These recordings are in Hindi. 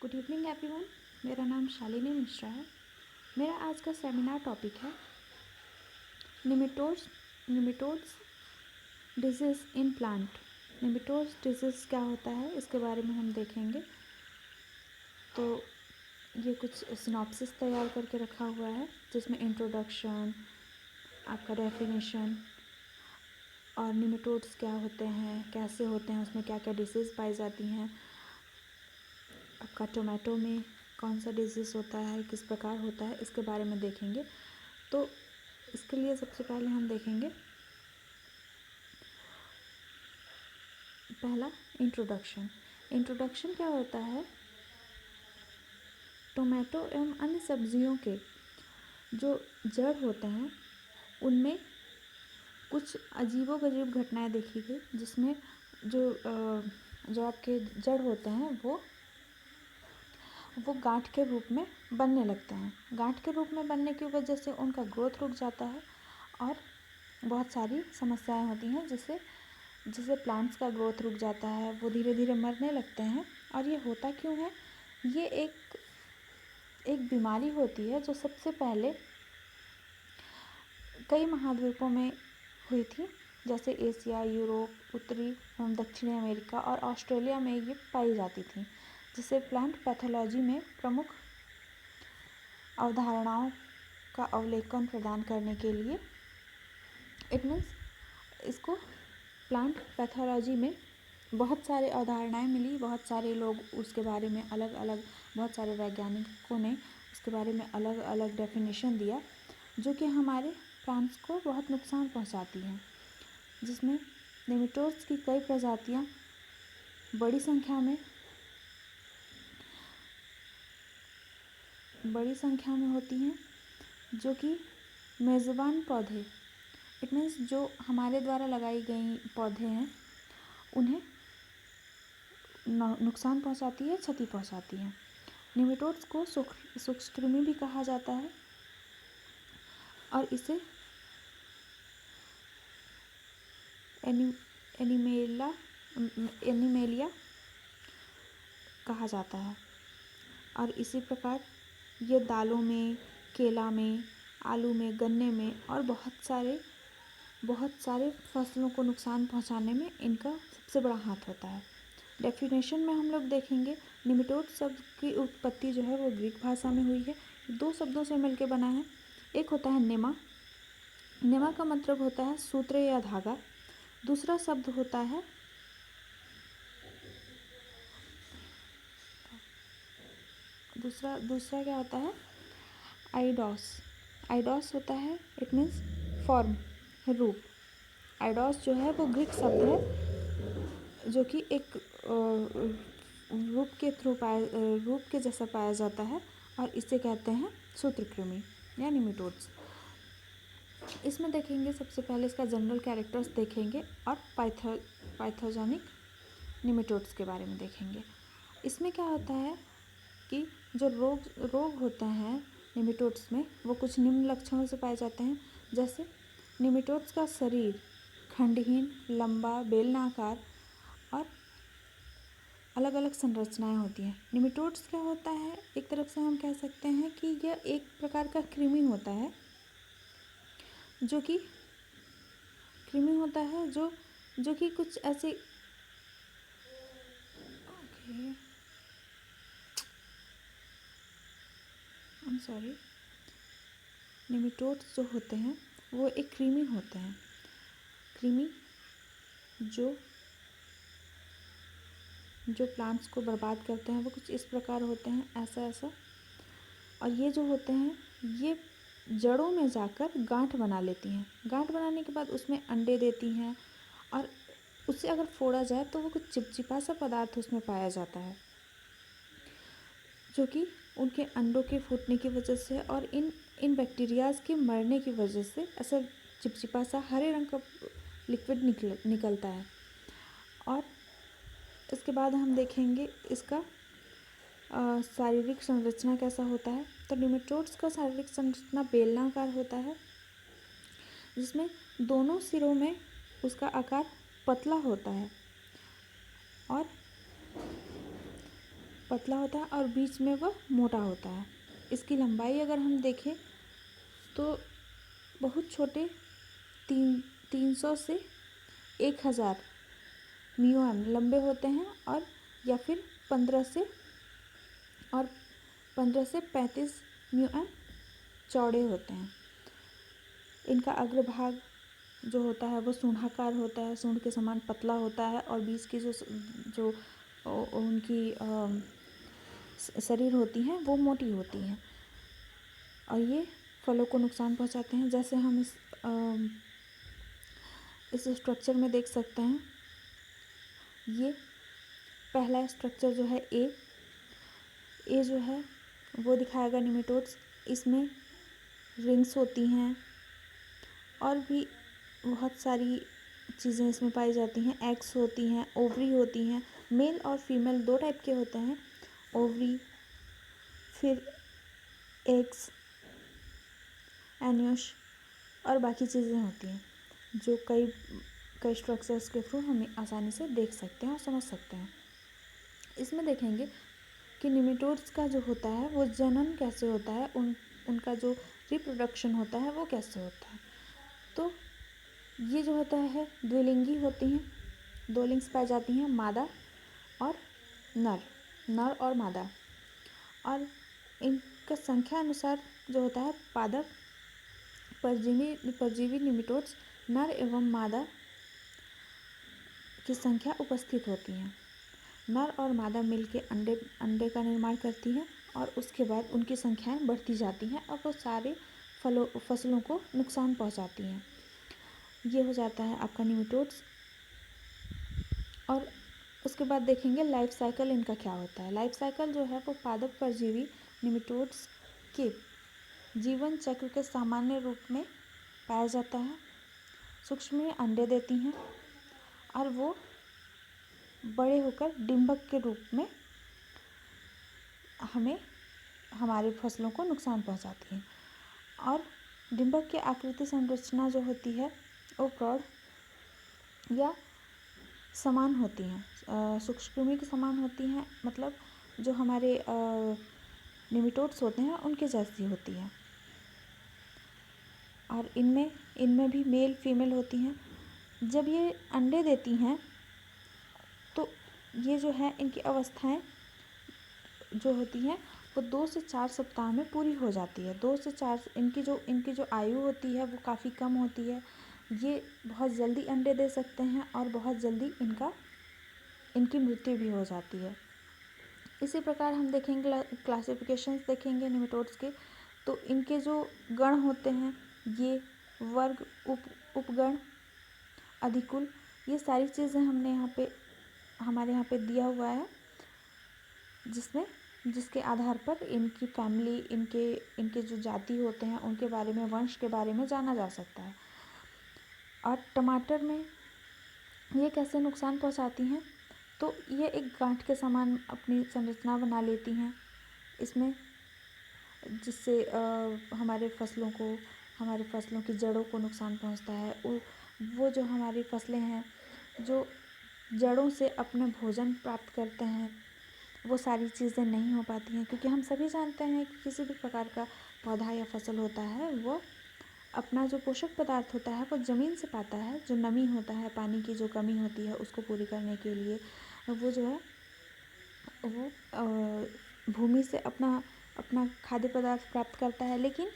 Good evening everyone. मेरा नाम शालिनी मिश्रा है। मेरा आज का सेमिनार टॉपिक है nematodes disease in plant. Nematodes disease क्या होता है इसके बारे में हम देखेंगे। तो ये कुछ सिनॉप्सिस तैयार करके रखा हुआ है जिसमें इंट्रोडक्शन, आपका डेफिनेशन और निमेटोड्स क्या होते हैं, कैसे होते हैं, उसमें क्या क्या डिजीज़ पाई जाती हैं, आपका टोमेटो में कौन सा डिजीज़ होता है, किस प्रकार होता है, इसके बारे में देखेंगे। तो इसके लिए सबसे पहले हम देखेंगे पहला इंट्रोडक्शन। इंट्रोडक्शन क्या होता है? टोमेटो एवं अन्य सब्जियों के जो जड़ होते हैं उनमें कुछ अजीबोगरीब घटनाएं देखी गई, जिसमें जो आपके जड़ होते हैं वो गांठ के रूप में बनने लगते हैं। गांठ के रूप में बनने की वजह से उनका ग्रोथ रुक जाता है और बहुत सारी समस्याएं होती हैं जिससे प्लांट्स का ग्रोथ रुक जाता है, वो धीरे धीरे मरने लगते हैं। और ये होता क्यों है? ये एक बीमारी होती है जो सबसे पहले कई महाद्वीपों में हुई थी, जैसे एशिया, यूरोप, उत्तरी एवं दक्षिणी अमेरिका और ऑस्ट्रेलिया में ये पाई जाती थी, जिसे प्लांट पैथोलॉजी में प्रमुख अवधारणाओं का अवलोकन प्रदान करने के लिए इट मीन्स इसको प्लांट पैथोलॉजी में बहुत सारे अवधारणाएं मिली, बहुत सारे लोग उसके बारे में अलग अलग, बहुत सारे वैज्ञानिकों ने उसके बारे में अलग अलग डेफिनेशन दिया, जो कि हमारे प्लांट्स को बहुत नुकसान पहुंचाती हैं, जिसमें नेमेटोड्स की कई प्रजातियां बड़ी संख्या में होती हैं, जो कि मेज़बान पौधे, इट मीन्स जो हमारे द्वारा लगाई गई पौधे हैं उन्हें नुकसान पहुंचाती है, क्षति पहुंचाती है। निमेटोड्स को सूक्ष्मकृमि भी कहा जाता है और इसे एनिमेलिया कहा जाता है। और इसी प्रकार ये दालों में, केला में, आलू में, गन्ने में और बहुत सारे फसलों को नुकसान पहुंचाने में इनका सबसे बड़ा हाथ होता है। डेफिनेशन में हम लोग देखेंगे निमेटोड शब्द की उत्पत्ति जो है वो ग्रीक भाषा में हुई है। दो शब्दों से मिलकर बना है। एक होता है नेमा। नेमा का मतलब होता है सूत्र या धागा। दूसरा शब्द होता है दूसरा क्या होता है? आइडोस। आइडोस होता है इट मीन्स फॉर्म, रूप। आइडोस जो है वो ग्रीक शब्द है जो कि एक रूप के जैसा पाया जाता है और इसे कहते हैं सूत्रकृमि या निमेटोड्स। इसमें देखेंगे सबसे पहले इसका जनरल कैरेक्टर्स देखेंगे और पाइथोजेनिक निमेटोड्स के बारे में देखेंगे। इसमें क्या होता है कि जो रोग होते हैं निमेटोड्स में वो कुछ निम्न लक्षणों से पाए जाते हैं, जैसे निमेटोड्स का शरीर खंडहीन, लंबा, बेलनाकार और अलग अलग संरचनाएं होती हैं। निमेटोड्स क्या होता है? एक तरफ से हम कह सकते हैं कि यह एक प्रकार का कृमि होता है, जो कि कुछ ऐसे निमेटोड्स जो होते हैं वो एक कृमि होते हैं। कृमि जो प्लांट्स को बर्बाद करते हैं वो कुछ इस प्रकार होते हैं, ऐसा। और ये जो होते हैं ये जड़ों में जाकर गांठ बना लेती हैं। गांठ बनाने के बाद उसमें अंडे देती हैं और उससे अगर फोड़ा जाए तो वो कुछ चिपचिपा सा पदार्थ उसमें पाया जाता है, जो कि उनके अंडों के फूटने की वजह से और इन बैक्टीरियाज के मरने की वजह से ऐसा चिपचिपा सा हरे रंग का लिक्विड निकलता है। और इसके बाद हम देखेंगे इसका शारीरिक संरचना कैसा होता है। तो निमेटोड्स का शारीरिक संरचना बेलनाकार होता है, जिसमें दोनों सिरों में उसका आकार पतला होता है और पतला होता है और बीच में वह मोटा होता है। इसकी लंबाई अगर हम देखें तो बहुत छोटे 300 से 1000 म्यूएम लंबे होते हैं और या फिर 15 से 35 म्यूएम चौड़े होते हैं। इनका अग्रभाग जो होता है वो सूंढाकार होता है, सूंड के समान पतला होता है और बीच की जो उनकी शरीर होती हैं वो मोटी होती हैं और ये फलों को नुकसान पहुंचाते हैं। जैसे हम इस स्ट्रक्चर में देख सकते हैं, ये पहला स्ट्रक्चर जो है ए जो है वो दिखाएगा निमेटोड्स। इसमें रिंग्स होती हैं और भी बहुत सारी चीज़ें इसमें पाई जाती हैं। एग्स होती हैं, ओवरी होती हैं। मेल और फीमेल 2 टाइप के होते हैं, ओवरी फिर एग्स, एन्यूश और बाकी चीज़ें होती हैं जो कई स्ट्रक्चर्स के थ्रू हम आसानी से देख सकते हैं और समझ सकते हैं। इसमें देखेंगे कि निमेटोड्स का जो होता है वो जनन कैसे होता है, उनका जो रिप्रोडक्शन होता है वो कैसे होता है। तो ये जो होता है द्विलिंगी होती हैं, 2 लिंग्स पाई जाती हैं, मादा और नर और मादा। और इनका संख्या अनुसार जो होता है पादप परजीवी निमेटोड्स नर एवं मादा की संख्या उपस्थित होती हैं। नर और मादा मिलकर अंडे का निर्माण करती हैं और उसके बाद उनकी संख्याएं बढ़ती जाती हैं और वो सारे फसलों को नुकसान पहुंचाती हैं। ये हो जाता है आपका निमेटोड्स। और उसके बाद देखेंगे लाइफ साइकिल इनका क्या होता है। लाइफ साइकिल जो है वो पादप परजीवी निमेटोड्स के जीवन चक्र के सामान्य रूप में पाया जाता है। सूक्ष्म में अंडे देती हैं और वो बड़े होकर डिंबक के रूप में हमारे फसलों को नुकसान पहुंचाती हैं। और डिंबक की आकृति संरचना जो होती है वो प्रौढ़ या समान होती हैं, सूक्ष्मकृमि के समान होती हैं, मतलब जो हमारे निमेटोड्स होते हैं उनके जैसी होती है। और इनमें भी मेल फीमेल होती हैं। जब ये अंडे देती हैं तो ये जो है इनकी अवस्थाएं जो होती हैं वो 2 से 4 सप्ताह में पूरी हो जाती है। 2 से 4 इनकी जो आयु होती है वो काफ़ी कम होती है। ये बहुत जल्दी अंडे दे सकते हैं और बहुत जल्दी इनकी मृत्यु भी हो जाती है। इसी प्रकार हम देखेंगे क्लासिफिकेशंस देखेंगे निमेटोड्स के, तो इनके जो गण होते हैं ये वर्ग, उपगण, अधिकुल, ये सारी चीज़ें हमारे यहाँ पे दिया हुआ है, जिसके आधार पर इनकी फैमिली, इनके जो जाति होते हैं उनके बारे में, वंश के बारे में जाना जा सकता है। और टमाटर में ये कैसे नुकसान पहुंचाती हैं, तो ये एक गांठ के समान अपनी संरचना बना लेती हैं इसमें, जिससे हमारे फसलों की जड़ों को नुकसान पहुंचता है। वो जो हमारी फसलें हैं जो जड़ों से अपने भोजन प्राप्त करते हैं वो सारी चीज़ें नहीं हो पाती हैं, क्योंकि हम सभी जानते हैं कि किसी भी प्रकार का पौधा या फसल होता है वो अपना जो पोषक पदार्थ होता है वो ज़मीन से पाता है। जो नमी होता है, पानी की जो कमी होती है उसको पूरी करने के लिए वो जो है वो भूमि से अपना खाद्य पदार्थ प्राप्त करता है। लेकिन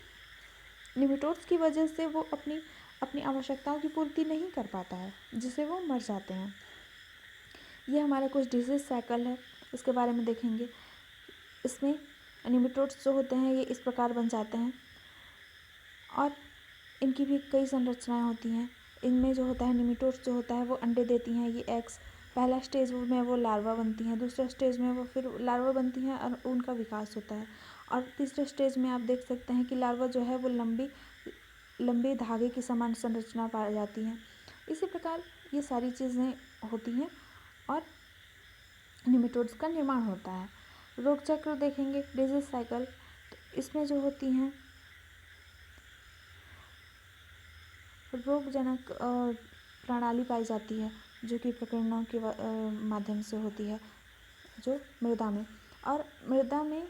निमेटोड्स की वजह से वो अपनी आवश्यकताओं की पूर्ति नहीं कर पाता है, जिससे वो मर जाते हैं। ये हमारा कुछ डिजीज साइकिल है, इसके बारे में देखेंगे। इसमें निमेटोड्स जो होते हैं ये इस प्रकार बन जाते हैं और इनकी भी कई संरचनाएं होती हैं। इनमें जो होता है निमेटोड्स जो होता है वो अंडे देती हैं, ये एग्स। पहला स्टेज में वो लार्वा बनती हैं, दूसरा स्टेज में वो फिर लार्वा बनती हैं और उनका विकास होता है। और तीसरे स्टेज में आप देख सकते हैं कि लार्वा जो है वो लंबे धागे की समान संरचना पाई जाती हैं। इसी प्रकार ये सारी चीज़ें होती हैं और निमेटोड्स का निर्माण होता है। रोग चक्र देखेंगे, डिजीज साइकिल, तो इसमें जो होती हैं रोगजनक प्रणाली पाई जाती है जो कि प्रकीर्णों के माध्यम से होती है जो मृदा में। और मृदा में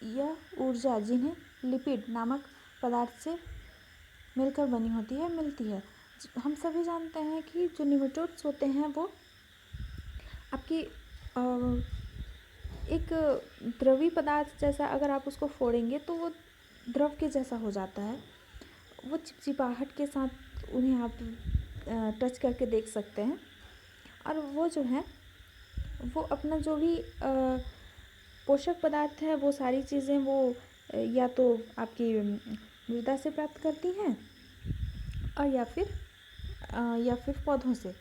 यह ऊर्जा जिन्हें लिपिड नामक पदार्थ से मिलकर बनी होती है मिलती है। हम सभी जानते हैं कि जो निमेटोड्स होते हैं वो आपकी एक द्रवी पदार्थ जैसा, अगर आप उसको फोड़ेंगे तो वो द्रव के जैसा हो जाता है। वो चिपचिपाहट के साथ उन्हें आप टच करके देख सकते हैं। और वो जो है वो अपना जो भी पोषक पदार्थ है वो सारी चीज़ें वो या तो आपकी मृदा से प्राप्त करती हैं और या फिर पौधों से।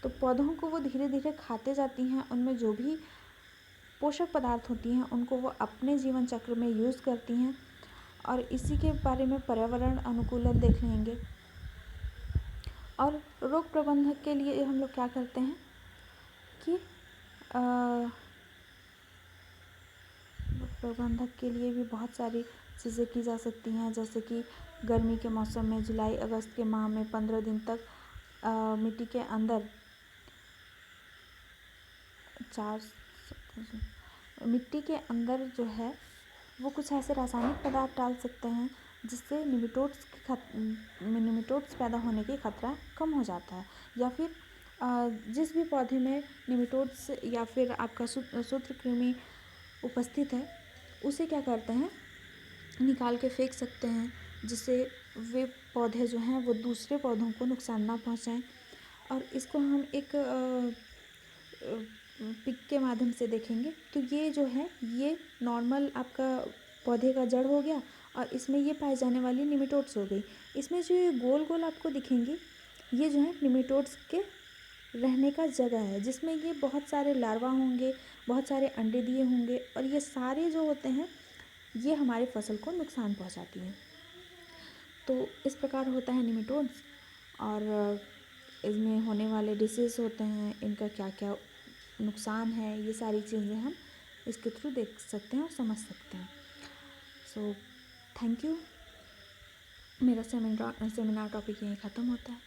तो पौधों को वो धीरे धीरे खाते जाती हैं, उनमें जो भी पोषक पदार्थ होती हैं उनको वो अपने जीवन चक्र में यूज़ करती हैं। और इसी के बारे में पर्यावरण अनुकूलन देख लेंगे। और रोग प्रबंधक के लिए हम लोग क्या करते हैं कि प्रबंधक के लिए भी बहुत सारी चीज़ें की जा सकती हैं, जैसे कि गर्मी के मौसम में जुलाई अगस्त के माह में 15 दिन तक मिट्टी के अंदर मिट्टी के अंदर जो है वो कुछ ऐसे रासायनिक पदार्थ डाल सकते हैं जिससे निमेटोड्स पैदा होने की खतरा कम हो जाता है। या फिर जिस भी पौधे में निमेटोड्स या फिर आपका सूत्रकृमि उपस्थित है उसे क्या करते हैं, निकाल के फेंक सकते हैं, जिससे वे पौधे जो हैं वो दूसरे पौधों को नुकसान ना पहुंचाएं। और इसको हम एक पिक के माध्यम से देखेंगे। तो ये जो है ये नॉर्मल आपका पौधे का जड़ हो गया और इसमें ये पाए जाने वाली निमेटोड्स हो गई। इसमें जो ये गोल गोल आपको दिखेंगी ये जो है निमेटोड्स के रहने का जगह है, जिसमें ये बहुत सारे लार्वा होंगे, बहुत सारे अंडे दिए होंगे और ये सारे जो होते हैं ये हमारे फसल को नुकसान पहुंचाती हैं। तो इस प्रकार होता है निमेटोड्स। और इसमें होने वाले डिसीज़ होते हैं, इनका क्या क्या नुकसान है, ये सारी चीज़ें हम इसके थ्रू देख सकते हैं और समझ सकते हैं। So thank you. मेरा सेमिनार टॉपिक यहीं ख़त्म होता है।